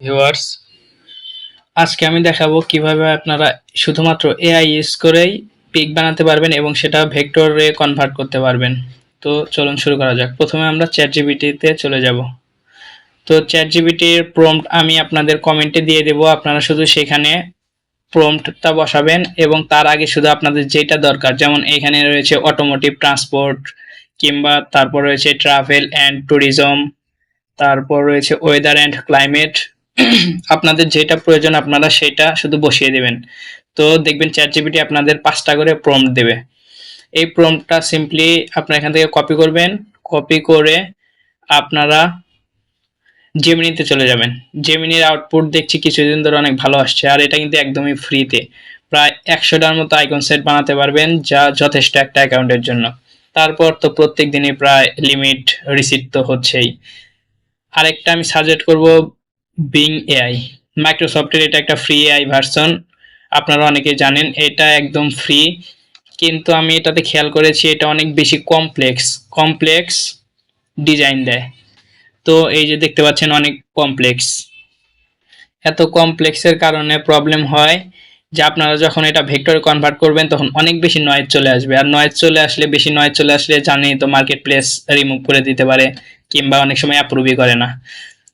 Viewers, আজকে আমি দেখাবো কিভাবে আপনারা শুধুমাত্র এআই ইউজ করেই পিক বানাতে পারবেন এবং সেটা ভেক্টরে কনভার্ট করতে পারবেন। তো চলুন শুরু করা যাক। প্রথমে আমরা চ্যাটজিপিটিতে চলে যাব। তো চ্যাটজিপিটির প্রম্পট আমি আপনাদের কমেন্টে দিয়ে দেব, আপনারা শুধু সেখানে প্রম্পটটা বসাবেন এবং তার আগে শুধু আপনাদের যেটা দরকার, যেমন এখানে রয়েছে অটোমোটিভ ট্রান্সপোর্ট, কিংবা তারপর রয়েছে ট্রাভেল অ্যান্ড ট্যুরিজম, তারপর রয়েছে ওয়েদার অ্যান্ড ক্লাইমেট। আপনাদের যেটা প্রয়োজন আপনারা সেটা শুধু বসিয়ে দেবেন। তো দেখবেন চ্যাটজিপিটি আপনাদের 5টা করে প্রম্পট দেবে। এই প্রম্পটটা সিম্পলি আপনারা এখান থেকে কপি করবেন। কপি করে আপনারা জেমিনিতে চলে যাবেন। জেমিনির আউটপুট দেখছি কিছুদিন ধরে অনেক ভালো আসছে, আর এটা কিন্তু একদমই ফ্রিতে। প্রায় 100টার মতো আইকন সেট বানাতে পারবেন, যা যথেষ্ট একটা অ্যাকাউন্টের জন্য। তারপর তো প্রত্যেক দিনই প্রায় লিমিট রিসিট তো হচ্ছেই। আরেকটা আমি সাজেস্ট করব বিং এআই। মাইক্রোসফটের এটা একটা ফ্রি এআই ভার্সন, আপনারা অনেকেই জানেন এটা একদম ফ্রি। কিন্তু আমি এটাতে খেয়াল করেছি এটা অনেক বেশি কমপ্লেক্স ডিজাইন দেয়। তো এই যে দেখতে পাচ্ছেন অনেক কমপ্লেক্স। এত কমপ্লেক্সের কারণে প্রবলেম হয় যে আপনারা যখন এটা ভেক্টরে কনভার্ট করবেন তখন অনেক বেশি নয়েজ চলে আসবে, আর বেশি নয়েজ চলে আসলে জানেই তো মার্কেট প্লেস রিমুভ করে দিতে পারে, কিংবা অনেক সময় অ্যাপ্রুভই করে না।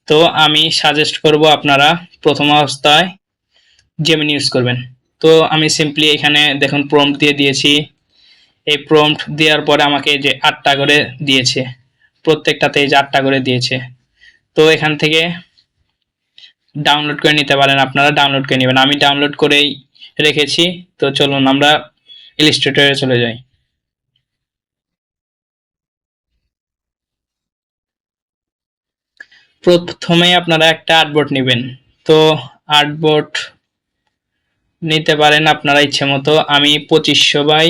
তো আমি সাজেস্ট করব আপনারা প্রথম অবস্থায় জেমিনি ইউজ করবেন। তো আমি সিম্পলি এখানে দেখুন প্রম্পট দিয়ে দিয়েছি। এই প্রম্পট দেওয়ার পরে আমাকে যে 8টা করে দিয়েছে, প্রত্যেকটাতে এই যে 8টা করে দিয়েছে। তো এখান থেকে ডাউনলোড করে নিতে পারেন, আপনারা ডাউনলোড করে নেবেন। আমি ডাউনলোড করেই রেখেছি। তো চলুন আমরা ইলাস্ট্রেটরে চলে যাই। প্রথমেই আপনারা একটা আর্টবোর্ড নেবেন। তো আর্টবোর্ড নিতে পারেন আপনারা ইচ্ছে মতো। আমি 2500 বাই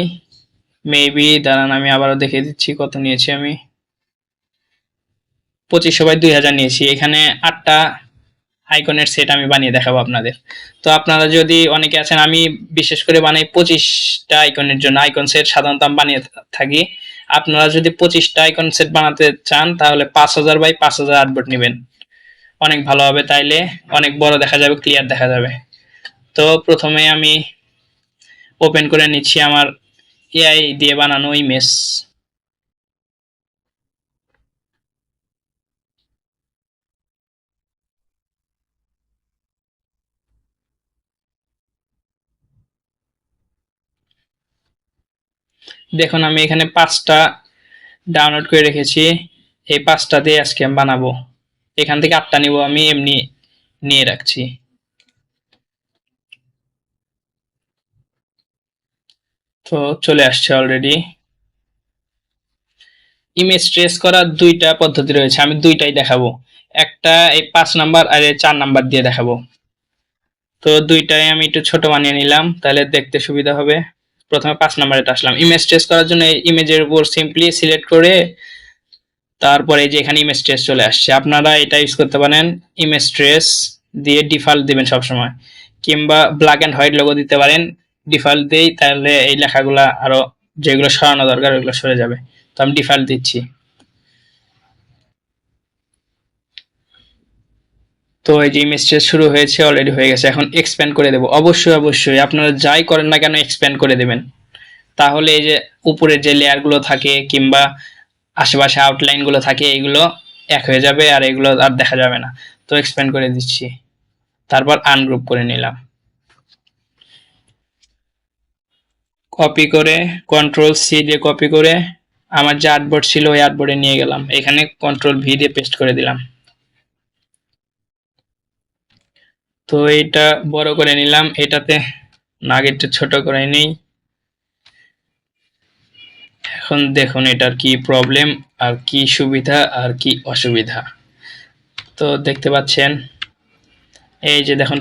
মেবি, দাঁড়ান আমি আবারও দেখে দিচ্ছি কত নিয়েছি। আমি 2500 বাই 2000 নিয়েছি। এখানে 8টা আইকনের সেট আমি বানিয়ে দেখাবো আপনাদের। তো আপনারা যদি অনেকে আছেন, আমি বিশেষ করে বানাই 25টা আইকনের জন্য। আইকন সেট সাধারণত আমি বানিয়ে থাকি। আপনারা যদি 25টা আইকন সেট বানাতে চান তাহলে 5000 বাই 5000 আর্টবোর্ড নেবেন, অনেক ভালো হবে। তাইলে অনেক বড় দেখা যাবে, ক্লিয়ার দেখা যাবে। তো প্রথমে আমি ওপেন করে নিচ্ছি আমার এআই দিয়ে বানানো ইমেজ। দেখুন আমি এখানে 5টা ডাউনলোড করে রেখেছি। এই 5টা দিয়ে আজকে আমি বানাবো। এখান থেকে 8টা নিব, আমি এমনি নিয়ে রাখছি। তো চলে আসছে অলরেডি। ইমেজ ট্রেস করার 2টা পদ্ধতি রয়েছে, আমি 2টাই দেখাবো। একটা এই 5 নাম্বার আর 4 নাম্বার দিয়ে দেখাবো। তো 2টাই আমি একটু ছোট বানিয়ে নিলাম, তাহলে দেখতে সুবিধা হবে। প্রথমে 5 নাম্বারে আসলাম। ইমেজ ট্রেস করার জন্য এই ইমেজের উপর সিম্পলি সিলেক্ট করে তারপরে এই যে এখানে ইমেজ ট্রেস চলে আসছে। আপনারা এটা ইউজ করতে পারেন, ইমেজ ট্রেস দিয়ে ডিফল্ট দিবেন সবসময়, কিংবা ব্ল্যাক অ্যান্ড হোয়াইট লোগো দিতে পারেন। ডিফল্ট দেই, তাহলে এই লেখাগুলো আরো যেগুলো সরানো দরকার ওগুলো সরে যাবে। তো আমি ডিফল্ট দিচ্ছি। তো এই যে ইমেজ ট্রেস শুরু হয়েছে, অলরেডি হয়ে গেছে। এখন এক্সপ্যান্ড করে দেবো। অবশ্যই আপনারা যাই করেন না কেন এক্সপ্যান্ড করে দেবেন, তাহলে এই যে উপরের যে লেয়ারগুলো থাকে কিংবা আশেপাশে আউটলাইনগুলো থাকে এগুলো এক হয়ে যাবে, আর এগুলো আর দেখা যাবে না। তো এক্সপ্যান্ড করে দিচ্ছি, তারপর আনগ্রুপ করে নিলাম। কপি করে কন্ট্রোল সি দিয়ে কপি করে আমার যে আর্টবোর্ড ছিল ওই আর্টবোর্ডে নিয়ে গেলাম। এখানে কন্ট্রোল ভি দিয়ে পেস্ট করে দিলাম। তো এটা বড় করে নিলাম, এটাতে আগেরটা ছোট করে নেই। এখন দেখুন এটার কি প্রবলেম, আর কি সুবিধা আর কি অসুবিধা। তো দেখতে পাচ্ছেন এই যে দেখুন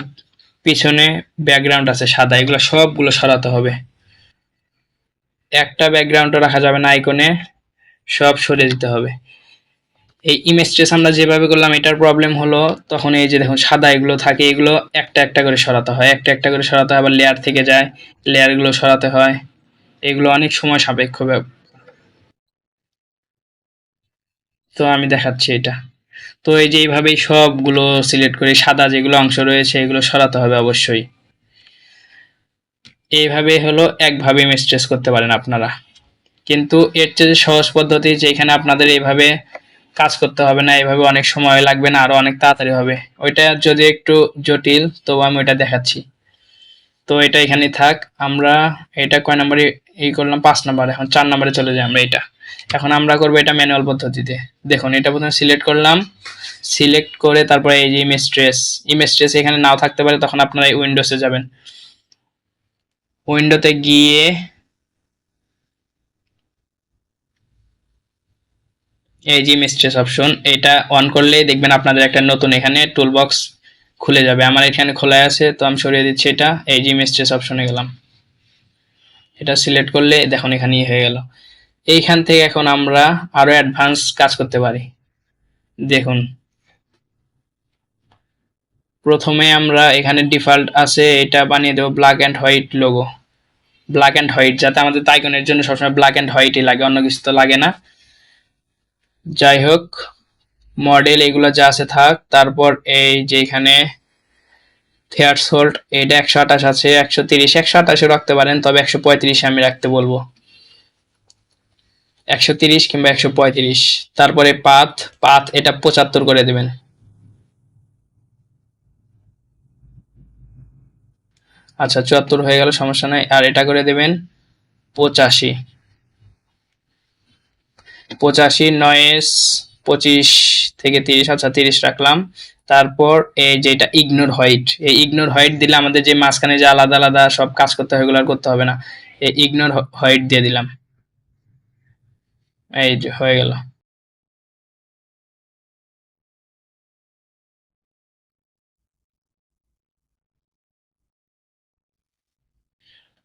পিছনে ব্যাকগ্রাউন্ড আছে সাদা, এগুলো সবগুলো সরাতে হবে। একটা ব্যাকগ্রাউন্ডও রাখা যাবে না আইকনে, সব সরিয়ে দিতে হবে। এই ইমেজ ট্রেস আমরা যেভাবে করলাম এটার প্রবলেম হলো তখন এই যে দেখুন সাদা এগুলো থাকে, এগুলো একটা একটা করে সরাতে হয়, একটা একটা করে সরাতে হয়, আবার লেয়ার থেকে যায়, লেয়ারগুলো সরাতে হয়। এগুলো অনেক সময় সাপেক্ষ। তো আমি দেখাচ্ছি এটা। তো এই যে এইভাবেই সবগুলো সিলেক্ট করে সাদা যেগুলো অংশ রয়েছে এগুলো সরাতে হবে অবশ্যই। এইভাবে হলো একভাবে ইমেজ ট্রেস করতে পারেন আপনারা। কিন্তু এর চেয়ে সহজ পদ্ধতি যেখানে আপনাদের এইভাবে কাজ করতে হবে না, এইভাবে অনেক সময় লাগবে না, আরো অনেক তাড়াতাড়ি হবে। ওইটা যদি একটু জটিল, তো আমি ওইটা দেখাচ্ছি। তো এটা এখানে থাক। আমরা এটা কয় নম্বরে এই করলাম? 5 নম্বর। এখন 4 নম্বরে চলে যাই আমরা। এটা এখন আমরা করবো এটা ম্যানুয়াল পদ্ধতিতে। দেখুন এটা প্রথমে সিলেক্ট করলাম, সিলেক্ট করে তারপরে এই যে ইমেজ ট্রেস এখানে নাও থাকতে পারে, তখন আপনারা এই উইন্ডোজে যাবেন। উইন্ডোতে গিয়ে এই যে ইমেজ ট্রেস অপশন, এটা অন করলেই দেখবেন আপনাদের একটা নতুন এখানে টুল বক্স খুলে যাবে। আমার এখানে খোলা আছে, তো আমি সরিয়ে দিচ্ছি এটা। এই যে ইমেজ ট্রেস অপশনে গেলাম, এটা সিলেক্ট করলে দেখুন এখানেই হয়ে গেল। এইখান থেকে এখন আমরা আরো অ্যাডভান্স কাজ করতে পারি। দেখুন প্রথমে আমরা এখানে ডিফল্ট আছে, এটা বানিয়ে দেবো black and white logo. Black and white, যাতে আমাদের আইকনের জন্য সবসময় ব্ল্যাক অ্যান্ড হোয়াইটই লাগে, অন্য কিছু তো লাগে না। যাই হোক, মডেল এগুলো যা আছে থাক। তারপর এই যে এখানে থ্রেশহোল্ড, এটা 128 আছে, 130, 128 রাখতে পারেন, তবে 135 আমি রাখতে বলবো। 130 কিংবা 135। তারপরে পাথ, এটা 75 করে দেবেন। আচ্ছা 74 হয়ে গেল, সমস্যা নাই। আর এটা করে দেবেন 85। 85 নয়েস 25 থেকে 30। আচ্ছা 30 রাখলাম। তারপর এই যে এটা ইগনোর হোয়াইট, এই ইগনোর হোয়াইট দিলে আমাদের যে মাঝখানে যে আলাদা আলাদা সব কাজ করতে হয় এগুলো আর করতে হবে না। এই ইগনোর হোয়াইট দিয়ে দিলাম। এই যে হয়ে গেল।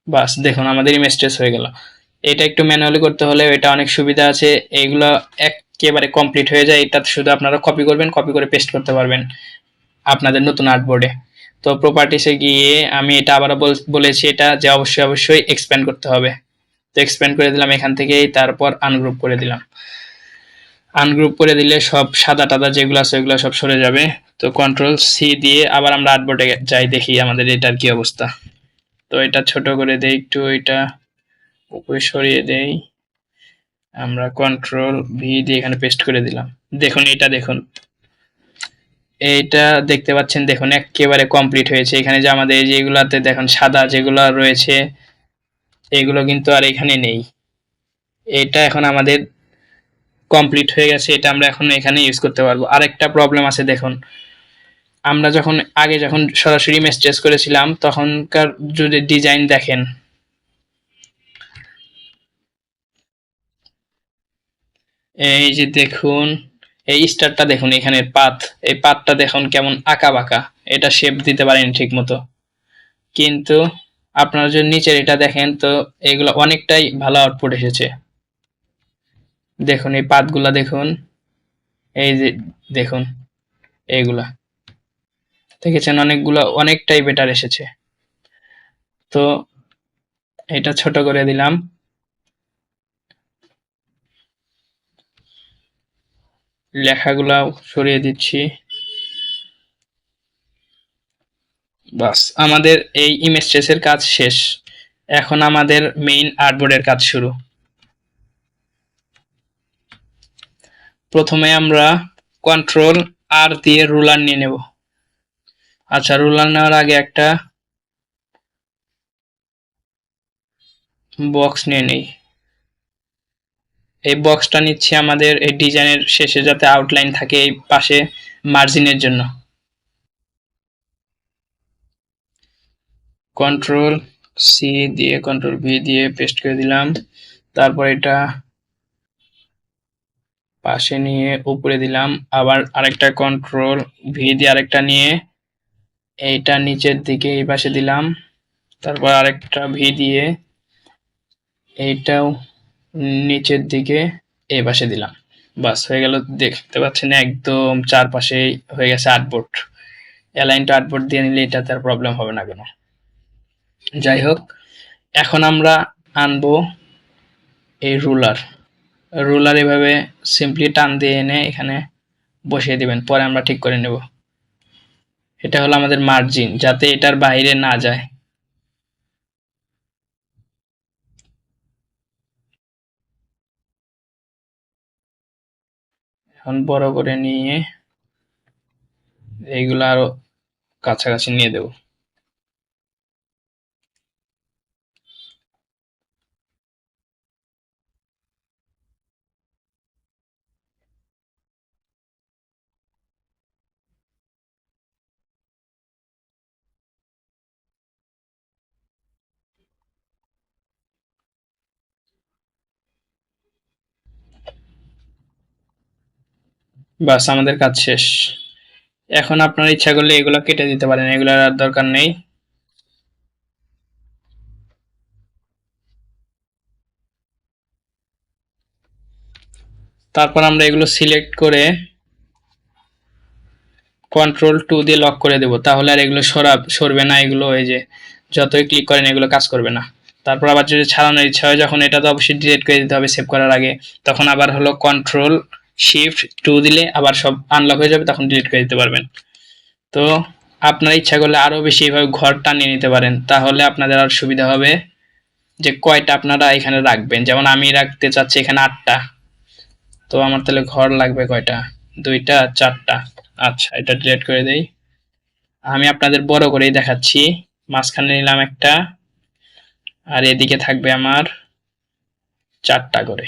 বাস দেখুন আমাদের ইমেজ ট্রেস হয়ে গেল। এটা একটু ম্যানুয়ালি করতে হলে এটা অনেক সুবিধা আছে। এইগুলো একেবারে কমপ্লিট হয়ে যায়, এটা শুধু আপনারা কপি করবেন, কপি করে পেস্ট করতে পারবেন আপনাদের নতুন আর্টবোর্ডে। তো প্রপার্টিসে গিয়ে আমি এটা আবার বলেছি এটা যে অবশ্যই এক্সপ্যান্ড করতে হবে। তো এক্সপ্যান্ড করে দিলাম এখান থেকেই, তারপর আনগ্রুপ করে দিলাম। আনগ্রুপ করে দিলে সব সাদা টাদা যেগুলো আছে ওগুলো সব সরে যাবে। তো কন্ট্রোল সি দিয়ে আবার আমরা আর্টবোর্ডে যাই, দেখি আমাদের এটার কি অবস্থা। তো এটা ছোট করে দেই একটু, এটা উপরে সরিয়ে দেই। আমরা কন্ট্রোল ভি দিয়ে এখানে পেস্ট করে দিলাম। দেখুন এটা দেখুন, এইটা দেখতে পাচ্ছেন, দেখুন একেবারে কমপ্লিট হয়েছে। এখানে যে আমাদের যেগুলাতে দেখুন সাদা যেগুলো রয়েছে এগুলো কিন্তু আর এখানে নেই। এটা এখন আমাদের কমপ্লিট হয়ে গেছে, এটা আমরা এখন এখানে ইউজ করতে পারবো। আরেকটা প্রবলেম আছে, দেখুন আমরা যখন সরাসরি ইমেজ ট্রেস করেছিলাম তখনকার যদি ডিজাইন দেখেন, এই যে দেখুন এই স্টারটা দেখুন, এখানের পাথ, এই পাথটা দেখুন কেমন আঁকা বাঁকা, এটা শেপ দিতে পারেন ঠিক মতো। কিন্তু আপনারা যদি নিচের এটা দেখেন তো এগুলো অনেকটাই ভালো আউটপুট এসেছে। দেখুন এই পাথগুলা দেখুন, এই যে দেখুন এইগুলা দেখেছেন, অনেকগুলো অনেকটাই বেটার এসেছে। তো এটা ছোট করে দিলাম। লেখাগুলাও সরিয়ে দিচ্ছি। বাস আমাদের এই ইমেজ ট্রেসের কাজ শেষ। এখন আমাদের মেইন আর্টবোর্ডের কাজ শুরু। প্রথমে আমরা কন্ট্রোল আর দিয়ে রুলার নিয়ে নেব। আচ্ছা রুলার নেওয়ার আগে একটা বক্স নিয়ে নেই। এই বক্সটা নিচ্ছি আমাদের এই ডিজাইনের শেষে যাতে আউটলাইন থাকে এই পাশে মার্জিনের জন্য। কন্ট্রোল সি দিয়ে কন্ট্রোল ভি দিয়ে পেস্ট করে দিলাম। তারপর এটা পাশে নিয়ে উপরে দিলাম, আবার আরেকটা কন্ট্রোল ভি দিয়ে আরেকটা নিয়ে এইটা নিচের দিকে এই পাশে দিলাম। তারপর আরেকটা ভি দিয়ে এইটাও নিচের দিকে এই পাশে দিলাম। বাস হয়ে গেল। দেখতে পাচ্ছেন একদম চারপাশে হয়ে গেছে আর্টবোর্ড। অ্যালাইনটা আর্টবোর্ড দিয়ে নিলে এটাতে আর প্রবলেম হবে না কোনো। যাই হোক, এখন আমরা আনবো এই রুলার। রুলার এভাবে সিম্পলি টান দিয়ে এনে এখানে বসিয়ে দিবেন, পরে আমরা ঠিক করে নেব। এটা হলো আমাদের মার্জিন, যাতে এটার বাইরে না যায়। এখন বড় করে নিয়ে এইগুলো আরো কাছাকাছি নিয়ে দেব। বাস, আমাদের কাজ শেষ। এখন আপনার ইচ্ছা করলে এগুলো কেটে দিতে পারেন, এগুলোর আর দরকার নেই। তারপর আমরা এগুলো সিলেক্ট করে Ctrl+2 দিয়ে লক করে দেব, তাহলে আর এগুলো সরবে না। এগুলো এই যে যতই ক্লিক করেন এগুলো কাজ করবে না। তারপর আবার যদি ছাড়ানোর ইচ্ছা হয়, যখন এটা তো অবশ্যই ডিলিট করে দিতে হবে সেভ করার আগে, তখন আবার হলো Ctrl+Shift+2 দিলে আবার সব আনলক হয়ে যাবে, তখন ডিলিট করে দিতে পারবেন। তো আপনার ইচ্ছা করলে আরো বেশি এভাবে ঘর টানিয়ে নিতে পারেন, তাহলে আপনাদের আর সুবিধা হবে যে কয়টা আপনারা এখানে রাখবেন। যেমন আমি রাখতে চাচ্ছি এখানে 8টা, তো আমার তাহলে ঘর লাগবে কয়টা, 2টা 4টা। আচ্ছা, এটা ডিলিট করে দেই। আমি আপনাদের বড় করেই দেখাচ্ছি। মাঝখানে নিলাম একটা, আর এদিকে থাকবে আমার 4টা করে।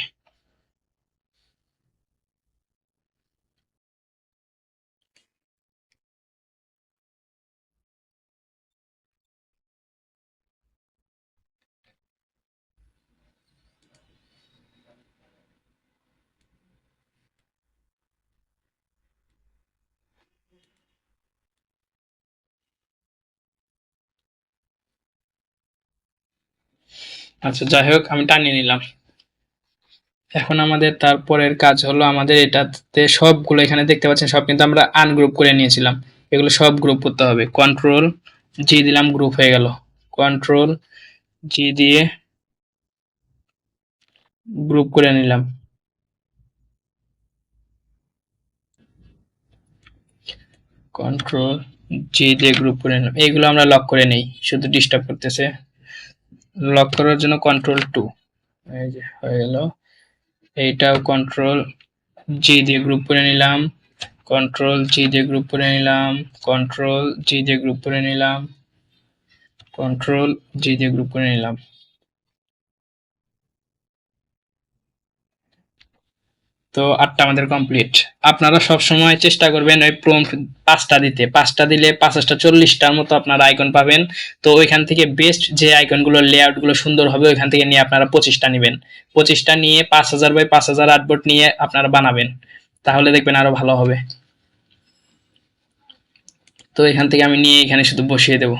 আচ্ছা, যাই হোক, আমি টানিয়ে নিলাম। এখন আমাদের তারপরের কাজ হলো, আমাদের এটাতে সবগুলো এখানে দেখতে পাচ্ছেন সব কিন্তু আমরা আনগ্রুপ করে নিয়েছিলাম, এগুলো সব গ্রুপ করতে হবে। Ctrl+G দিলাম, গ্রুপ হয়ে গেল। Ctrl+G দিয়ে গ্রুপ করে নিলাম। Ctrl+G দিয়ে গ্রুপ করে নিলাম। এইগুলো আমরা লক করে নেই, শুধু ডিস্টার্ব করতেছে। লক করার জন্য Ctrl+2, এই যে হয়ে গেল। এইটাও Ctrl+G দিয়ে গ্রুপ করে নিলাম, Ctrl+G দিয়ে গ্রুপ করে নিলাম, Ctrl+G দিয়ে গ্রুপ করে নিলাম, Ctrl+G দিয়ে গ্রুপ করে নিলাম। তো 8টা আমাদের কমপ্লিট। আপনারা সব সময় চেষ্টা করবেন ওই প্রম্পট 5টা দিতে, 5টা দিলে 5টা 40টার মতো আপনারা আইকন পাবেন। তো ওইখান থেকে বেস্ট যে আইকনগুলো লেআউটগুলো সুন্দর হবে ওইখান থেকে নিয়ে আপনারা 25টা নেবেন। 25টা নিয়ে 5000 বাই 5000 আর্টবোর্ড নিয়ে আপনারা বানাবেন, তাহলে দেখবেন আরো ভালো হবে। তো এখান থেকে আমি নিয়ে এখানে শুধু বসিয়ে দেব।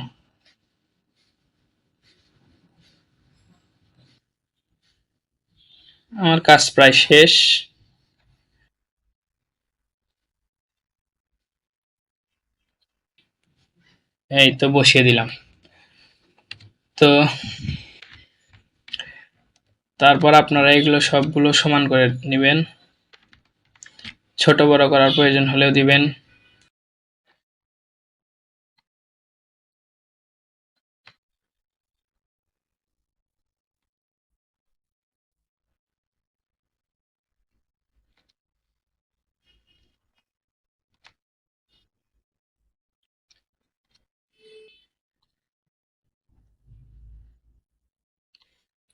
আমার কাজ প্রায় শেষ। এই তো বসিয়ে দিলাম। তো তারপর আপনারা এগুলো সবগুলো সমান করে নেবেন, ছোট বড় করার প্রয়োজন হলেও দিবেন।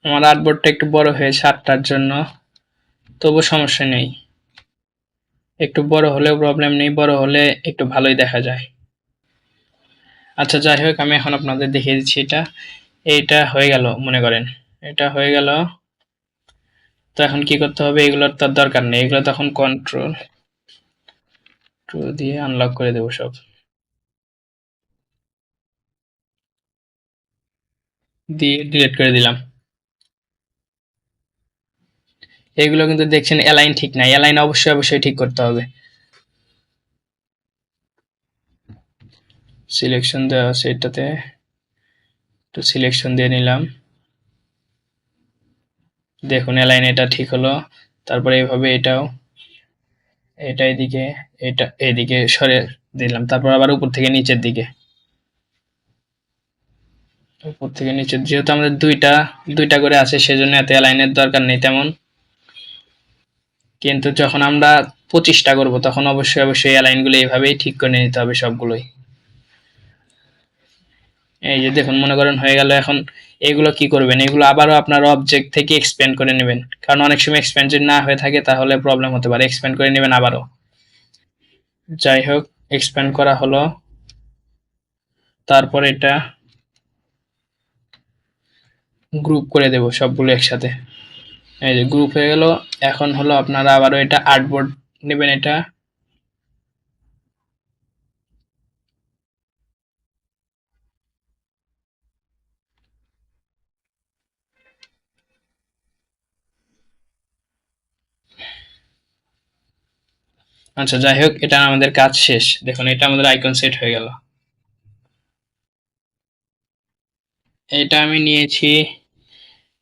আমার আর্টবোর্ডটা একটু বড় হয়েছে 8টার জন্য, তবু সমস্যা নেই। একটু বড় হলেও প্রবলেম নেই, বড় হলে একটু ভালোই দেখা যায়। আচ্ছা, যাই হোক, আমি এখন আপনাদের দেখিয়ে দিচ্ছি। এইটা হয়ে গেল মনে করেন, এটা হয়ে গেল। তো এখন কি করতে হবে, এগুলোর তার দরকার নেই, এগুলো তখন Ctrl+2 দিয়ে আনলক করে দেবো সব, দিয়ে ডিলিট করে দিলাম। এগুলো কিন্তু দেখছেন অ্যালাইন ঠিক নাই, অ্যালাইন অবশ্যই ঠিক করতে হবে। সিলেকশন দেওয়া আছে, এটাতে একটু সিলেকশন দিয়ে নিলাম। দেখুন অ্যালাইন এটা ঠিক হলো। তারপরে এইভাবে এটাও, এটা এদিকে, এটা এদিকে সরে দিলাম। তারপর আবার উপর থেকে নিচের দিকে, উপর থেকে নিচে, যেহেতু আমাদের দুইটা দুইটা করে আছে সেজন্য এত অ্যালাইনের দরকার নেই তেমন। কিন্তু যখন আমরা 25টা করব তখন অবশ্যই অবশ্যই অ্যালাইনগুলো এইভাবেই ঠিক করে নিতে হবে সবগুলোই। এই যে দেখুন, মনে করেন হয়ে গেল। এখন এগুলো কি করবেন, এগুলো আবারও আপনার অবজেক্ট থেকে এক্সপ্যান্ড করে নেবেন, কারণ অনেক সময় এক্সপ্যান্ড যদি না হয়ে থাকে তাহলে প্রবলেম হতে পারে। এক্সপ্যান্ড করে নেবেন আবারও। যাই হোক, এক্সপ্যান্ড করা হলো। তারপর এটা গ্রুপ করে দেব সবগুলো একসাথে। এই যে গ্রুপ হয়ে গেল। এখন হলো আপনারা আবারও এটা আর্টবোর্ড নেবেন। এটা আচ্ছা, যাই হোক, এটা আমাদের কাজ শেষ। দেখুন, এটা আমাদের আইকন সেট হয়ে গেল। এটা আমি নিয়েছি।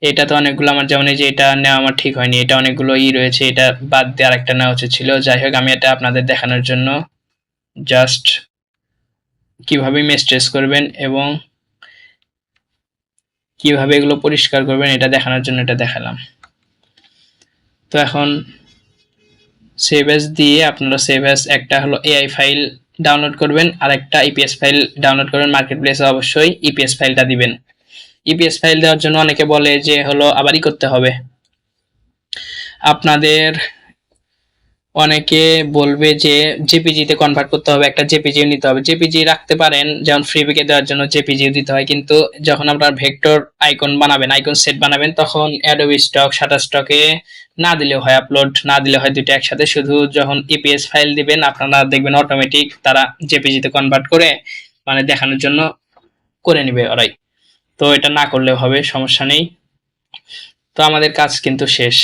এটা তো অনেকগুলো আমার, যেমন এই যে এটা নেওয়া আমার ঠিক হয়নি, এটা অনেকগুলো রয়েছে, এটা বাদ দিয়ে আরেকটা নেওয়া উচিত ছিল। যাই হোক, আমি এটা আপনাদের দেখানোর জন্য জাস্ট কিভাবে ইমেজ ট্রেস করবেন এবং কিভাবে এগুলো পরিষ্কার করবেন এটা দেখানোর জন্য এটা দেখালাম। তো এখন সেভ এস দিয়ে আপনারা সেভ এস, একটা হলো এআই ফাইল ডাউনলোড করবেন আর একটা ইপিএস ফাইল ডাউনলোড করবেন। মার্কেট প্লেসে অবশ্যই ইপিএস ফাইলটা দিবেন। ইপিএস ফাইল দেওয়ার জন্য অনেকে বলে যে হলো আবারই করতে হবে। আপনাদের অনেকে বলবে যে জেপিজিতে কনভার্ট করতে হবে, একটা জেপিজি নিতে হবে। জেপিজি রাখতে পারেন, যেমন ফ্রিবিকে দেওয়ার জন্য জেপিজি দিতে হয়, কিন্তু যখন আপনার ভেক্টর আইকন বানাবেন, আইকন সেট বানাবেন, তখন অ্যাডোবি স্টক, শাটারস্টকে না দিলেও হয়, আপলোড না দিলে হয়, দুইটা একসাথে। শুধু যখন ইপিএস ফাইল দিবেন আপনারা দেখবেন অটোমেটিক তারা জেপিজিতে কনভার্ট করে, মানে দেখানোর জন্য করে নিবে ওরাই। তো এটা না করলেও হবে, সমস্যা নেই। তো আমাদের কাজ কিন্তু শেষ।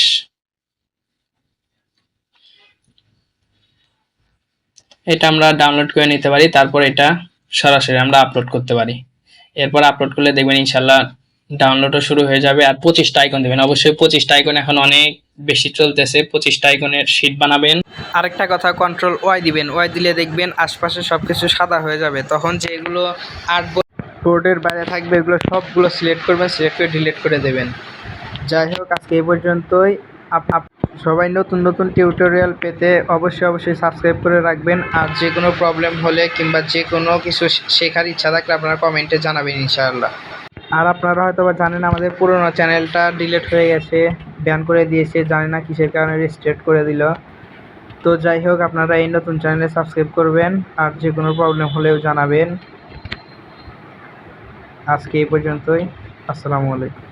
এটা আমরা ডাউনলোড করে নিতে পারি, তারপর এটা সরাসরি আমরা আপলোড করতে পারি। এরপর আপলোড করলে দেখবেন ইনশাল্লাহ ডাউনলোডও শুরু হয়ে যাবে। আর 25টা আইকন দেবেন অবশ্যই। 25টা আইকন এখন অনেক বেশি চলতেছে। 25টা আইকনের শীট বানাবেন। আরেকটা কথা, কন্ট্রোল ওয়াই দিবেন। ওয়াই দিলে দেখবেন আশপাশে সবকিছু সাদা হয়ে যাবে। তখন যেগুলো বোর্ডের বাইরে থাকবে এগুলো সবগুলো সিলেক্ট করবেন, সিলেক্ট করে ডিলিট করে দেবেন। যাই হোক, আজকে এই পর্যন্তই। সবাই নতুন নতুন টিউটোরিয়াল পেতে অবশ্যই সাবস্ক্রাইব করে রাখবেন। আর যে কোনো প্রবলেম হলে কিংবা যে কোনো কিছু শেখার ইচ্ছা থাকলে আপনারা কমেন্টে জানাবেন ইনশাআল্লাহ। আর আপনারা হয়তো বা জানেন আমাদের পুরোনো চ্যানেলটা ডিলিট হয়ে গেছে, ব্যান করে দিয়েছে, জানি না কিসের কারণে রিস্টার্ট করে দিল। তো যাই হোক, আপনারা এই নতুন চ্যানেলে সাবস্ক্রাইব করবেন আর যে কোনো প্রবলেম হলেও জানাবেন। আজকে এই পর্যন্তই। আসসালামু আলাইকুম।